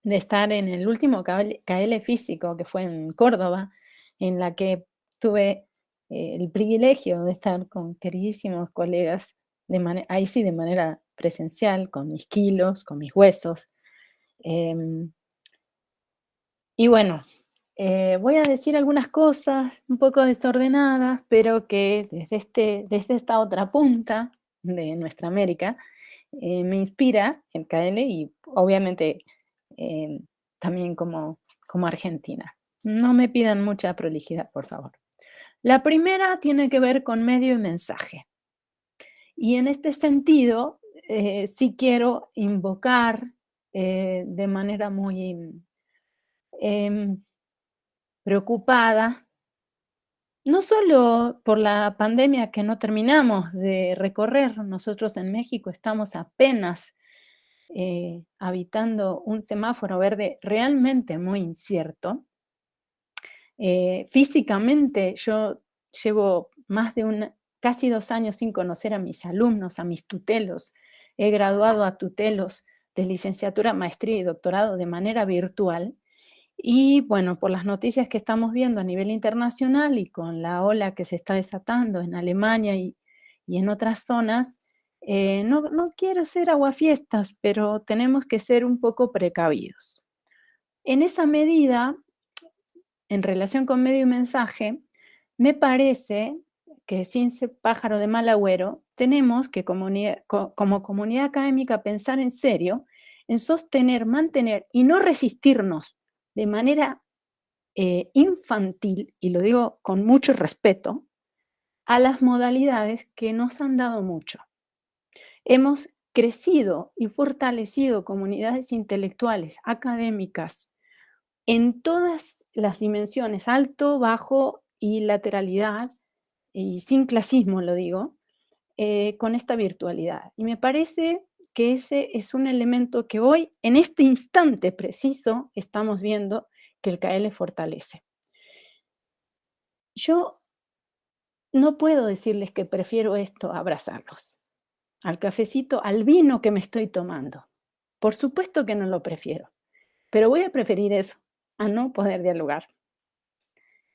[SPEAKER 5] de estar en el último KL físico, que fue en Córdoba, en la que tuve el privilegio de estar con queridísimos colegas, ahí sí de manera presencial, con mis kilos, con mis huesos. em, y bueno, voy a decir algunas cosas un poco desordenadas, pero que desde esta otra punta de nuestra América me inspira el KL y obviamente eh, también como argentina. No me pidan mucha prolijidad, por favor. La primera tiene que ver con medio y mensaje. Y en este sentido, sí quiero invocar de manera muy em, preocupada, no solo por la pandemia que no terminamos de recorrer, nosotros en México estamos apenas habitando un semáforo verde realmente muy incierto. Físicamente yo llevo casi 2 años sin conocer a mis alumnos, a mis tutelos. He graduado a tutelos de licenciatura, maestría y doctorado de manera virtual. Y bueno, por las noticias que estamos viendo a nivel internacional y con la ola que se está desatando en Alemania y en otras zonas, no quiero ser aguafiestas, pero tenemos que ser un poco precavidos. En esa medida, en relación con medio y mensaje, me parece que sin ser pájaro de mal agüero, tenemos que como comunidad académica pensar en serio en sostener, mantener y no resistirnos de manera infantil, y lo digo con mucho respeto, a las modalidades que nos han dado mucho. Hemos crecido y fortalecido comunidades intelectuales, académicas, en todas las dimensiones, alto, bajo y lateralidad, y sin clasismo lo digo, con esta virtualidad. Y me parece que ese es un elemento que hoy, en este instante preciso, estamos viendo que el KL fortalece. Yo no puedo decirles que prefiero esto a abrazarlos, al cafecito, al vino que me estoy tomando. Por supuesto que no lo prefiero, pero voy a preferir eso a no poder dialogar.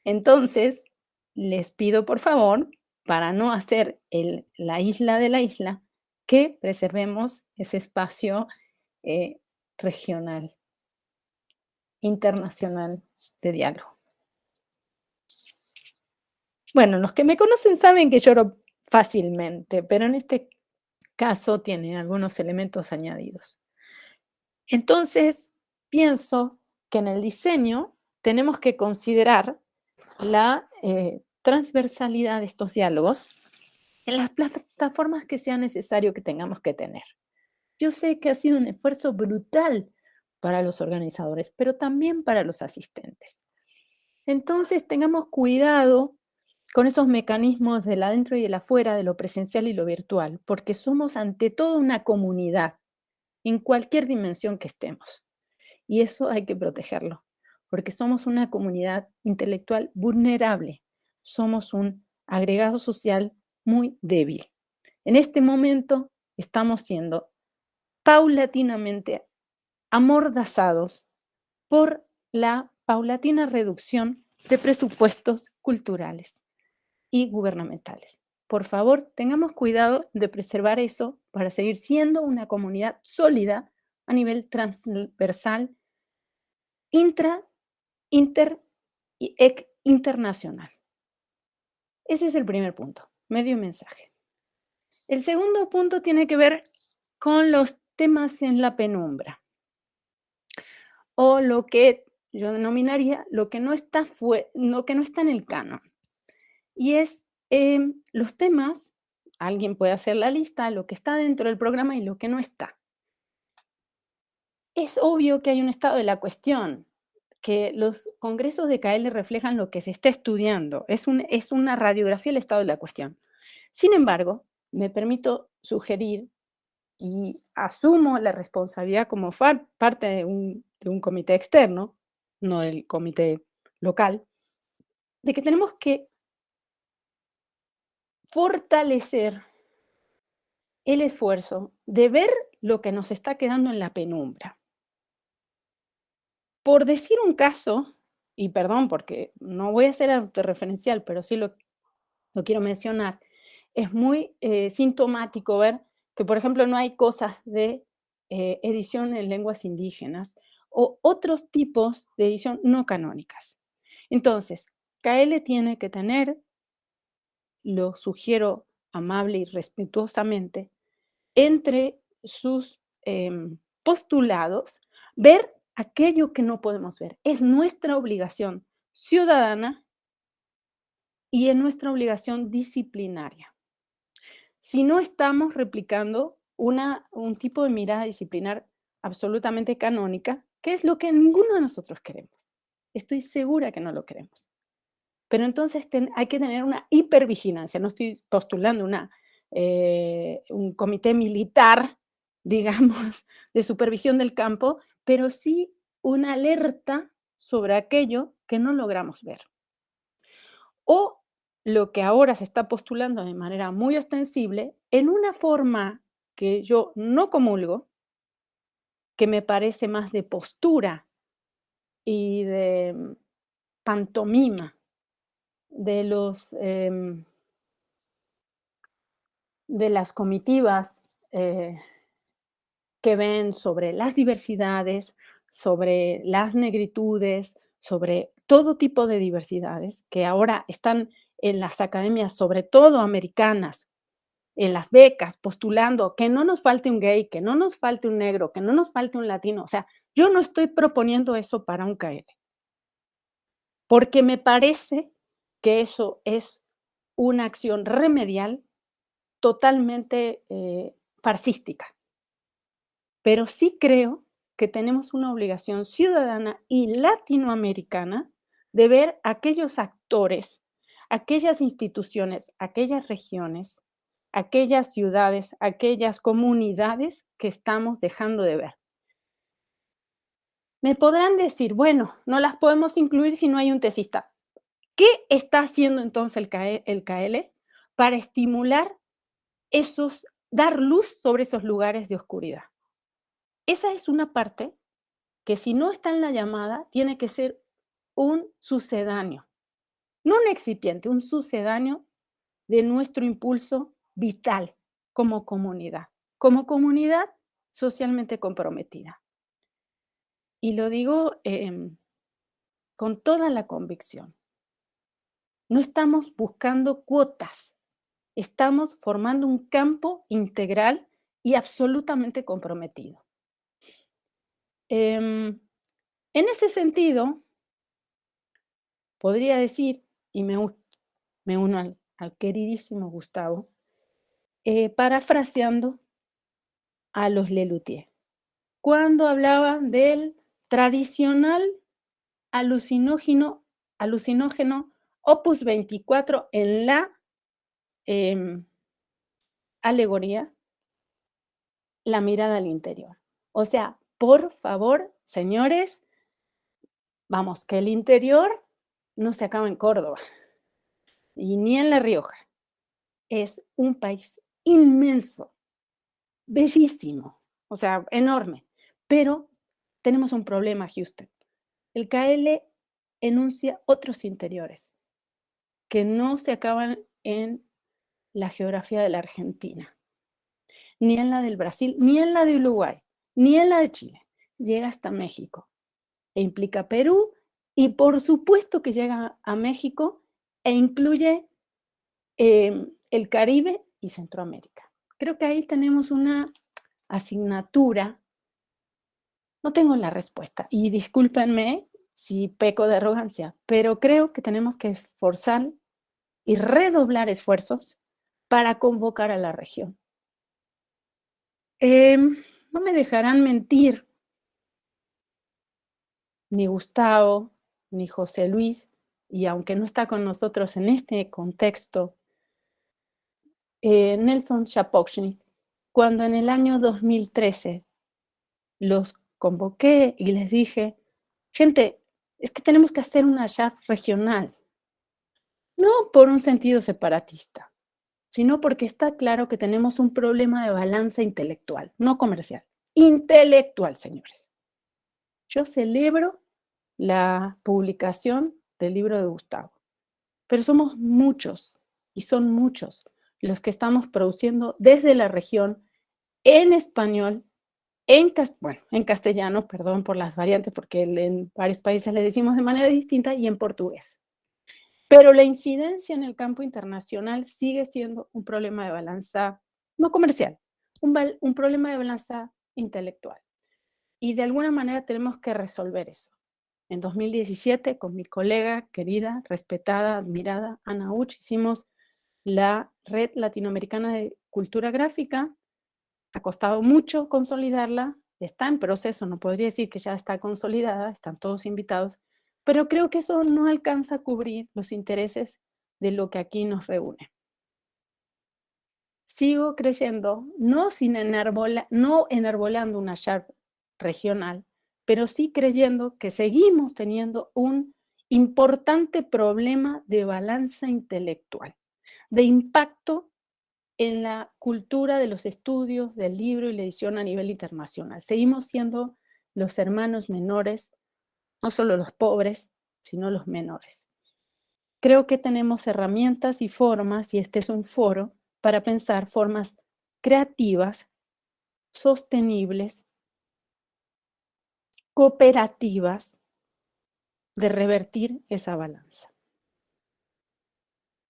[SPEAKER 5] Entonces, les pido por favor, para no hacer la isla de la isla, que preservemos ese espacio regional, internacional de diálogo. Bueno, los que me conocen saben que lloro fácilmente, pero en este caso tiene algunos elementos añadidos. Entonces, pienso que en el diseño tenemos que considerar la transversalidad de estos diálogos en las plataformas que sea necesario que tengamos que tener. Yo sé que ha sido un esfuerzo brutal para los organizadores, pero también para los asistentes. Entonces, tengamos cuidado con esos mecanismos del adentro y el afuera, de lo presencial y lo virtual, porque somos ante todo una comunidad, en cualquier dimensión que estemos. Y eso hay que protegerlo, porque somos una comunidad intelectual vulnerable, somos un agregado social muy débil. En este momento estamos siendo paulatinamente amordazados por la paulatina reducción de presupuestos culturales y gubernamentales. Por favor, tengamos cuidado de preservar eso para seguir siendo una comunidad sólida a nivel transversal, inter y internacional. Ese es el primer punto, medio mensaje. El segundo punto tiene que ver con los temas en la penumbra, o lo que yo denominaría lo que no está, lo que no está en el canon. Y es los temas, alguien puede hacer la lista, lo que está dentro del programa y lo que no está. Es obvio que hay un estado de la cuestión, que los congresos de CAEL reflejan lo que se está estudiando, es una radiografía del estado de la cuestión. Sin embargo, me permito sugerir y asumo la responsabilidad como parte de un comité externo, no del comité local, de que tenemos que fortalecer el esfuerzo de ver lo que nos está quedando en la penumbra. Por decir un caso, y perdón porque no voy a ser autorreferencial, pero sí lo quiero mencionar, es muy sintomático ver que, por ejemplo, no hay cosas de edición en lenguas indígenas o otros tipos de edición no canónicas. Entonces, CAEL tiene que tener, lo sugiero amable y respetuosamente, entre sus postulados, ver aquello que no podemos ver. Es nuestra obligación ciudadana y es nuestra obligación disciplinaria. Si no estamos replicando un tipo de mirada disciplinar absolutamente canónica, que es lo que ninguno de nosotros queremos. Estoy segura que no lo queremos. Pero entonces hay que tener una hipervigilancia. No estoy postulando un comité militar, digamos, de supervisión del campo, pero sí una alerta sobre aquello que no logramos ver. O lo que ahora se está postulando de manera muy ostensible, en una forma que yo no comulgo, que me parece más de postura y de pantomima de de las comitivas que ven sobre las diversidades, sobre las negritudes, sobre todo tipo de diversidades que ahora están en las academias, sobre todo americanas, en las becas, postulando que no nos falte un gay, que no nos falte un negro, que no nos falte un latino. O sea, yo no estoy proponiendo eso para un CAEL, porque me parece que eso es una acción remedial totalmente farcística. Pero sí creo que tenemos una obligación ciudadana y latinoamericana de ver aquellos actores, aquellas instituciones, aquellas regiones, aquellas ciudades, aquellas comunidades que estamos dejando de ver. Me podrán decir, bueno, no las podemos incluir si no hay un tesista. ¿Qué está haciendo entonces el CAEL para estimular dar luz sobre esos lugares de oscuridad? Esa es una parte que, si no está en la llamada, tiene que ser un sucedáneo, no un excipiente, un sucedáneo de nuestro impulso vital como comunidad socialmente comprometida. Y lo digo con toda la convicción. No estamos buscando cuotas, estamos formando un campo integral y absolutamente comprometido. En ese sentido, podría decir, y me uno al queridísimo Gustavo, parafraseando a los Lelutier, cuando hablaban del tradicional alucinógeno Opus 24 en la alegoría, la mirada al interior. O sea, por favor, señores, vamos, que el interior no se acaba en Córdoba y ni en La Rioja. Es un país inmenso, bellísimo, o sea, enorme, pero tenemos un problema, Houston. El CAEL enuncia otros interiores que no se acaban en la geografía de la Argentina, ni en la del Brasil, ni en la de Uruguay, ni en la de Chile. Llega hasta México e implica Perú y por supuesto que llega a México e incluye el Caribe y Centroamérica. Creo que ahí tenemos una asignatura. No tengo la respuesta y discúlpenme, si peco de arrogancia, pero creo que tenemos que esforzar y redoblar esfuerzos para convocar a la región. No me dejarán mentir ni Gustavo, ni José Luis, y aunque no está con nosotros en este contexto, Nelson Shapochnik, cuando en el año 2013 los convoqué y les dije, gente, es que tenemos que hacer una YAP regional, no por un sentido separatista, sino porque está claro que tenemos un problema de balanza intelectual, no comercial, intelectual, señores. Yo celebro la publicación del libro de Gustavo, pero somos muchos, y son muchos, los que estamos produciendo desde la región en español, en castellano, perdón por las variantes, porque en varios países le decimos de manera distinta, y en portugués. Pero la incidencia en el campo internacional sigue siendo un problema de balanza, no comercial, un problema de balanza intelectual. Y de alguna manera tenemos que resolver eso. En 2017, con mi colega querida, respetada, admirada, Ana Uch, hicimos la Red Latinoamericana de Cultura Gráfica. Ha costado mucho consolidarla, está en proceso, no podría decir que ya está consolidada, están todos invitados, pero creo que eso no alcanza a cubrir los intereses de lo que aquí nos reúne. Sigo creyendo, no enarbolando una YARP regional, pero sí creyendo que seguimos teniendo un importante problema de balanza intelectual, de impacto en la cultura de los estudios, del libro y la edición a nivel internacional. Seguimos siendo los hermanos menores, no solo los pobres, sino los menores. Creo que tenemos herramientas y formas, y este es un foro, para pensar formas creativas, sostenibles, cooperativas, de revertir esa balanza.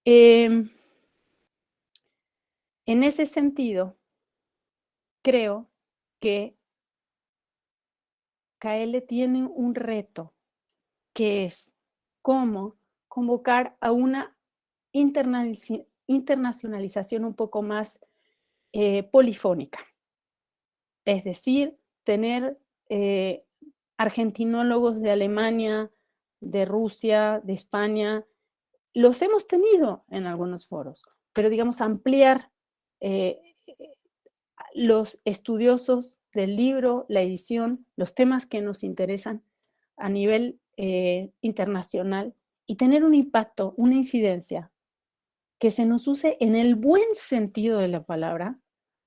[SPEAKER 5] En ese sentido, creo que KL tiene un reto, que es cómo convocar a una internacionalización un poco más polifónica. Es decir, tener argentinólogos de Alemania, de Rusia, de España. Los hemos tenido en algunos foros, pero digamos ampliar los estudiosos del libro, la edición, los temas que nos interesan a nivel internacional y tener un impacto, una incidencia que se nos use en el buen sentido de la palabra,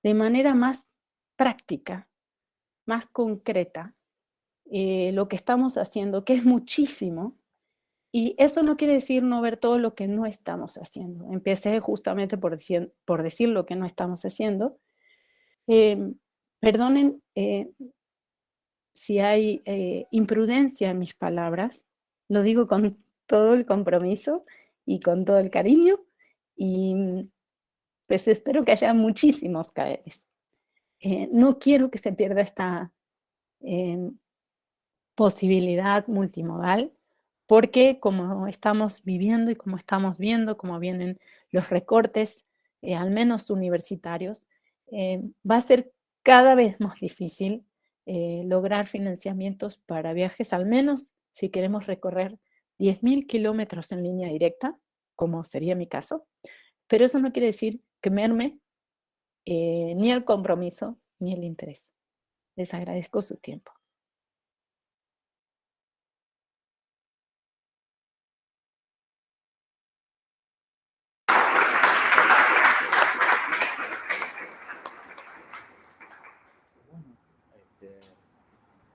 [SPEAKER 5] de manera más práctica, más concreta, lo que estamos haciendo, que es muchísimo, y eso no quiere decir no ver todo lo que no estamos haciendo. Empecé justamente por decir lo que no estamos haciendo. Perdonen si hay imprudencia en mis palabras, lo digo con todo el compromiso y con todo el cariño, y pues espero que haya muchísimos KLs. No quiero que se pierda esta posibilidad multimodal, porque como estamos viviendo y como estamos viendo, como vienen los recortes, al menos universitarios, va a ser cada vez más difícil lograr financiamientos para viajes, al menos si queremos recorrer 10.000 kilómetros en línea directa, como sería mi caso, pero eso no quiere decir que merme ni el compromiso ni el interés. Les agradezco su tiempo.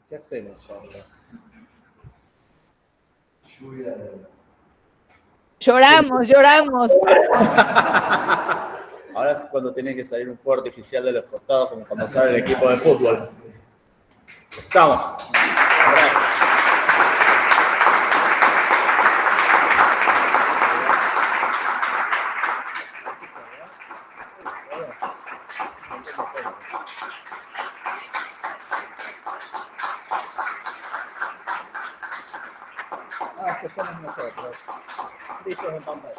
[SPEAKER 1] ¿Qué hacemos ahora?
[SPEAKER 5] Lloramos.
[SPEAKER 1] Ahora es cuando tiene que salir un fuego artificial de los costados, como cuando sale el equipo de fútbol. Estamos. Gracias.
[SPEAKER 4] estamos nosotros, vistos en pantalla.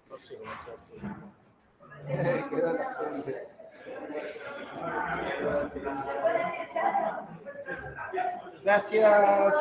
[SPEAKER 4] No sé cómo se hace. Queda la gente. Gracias.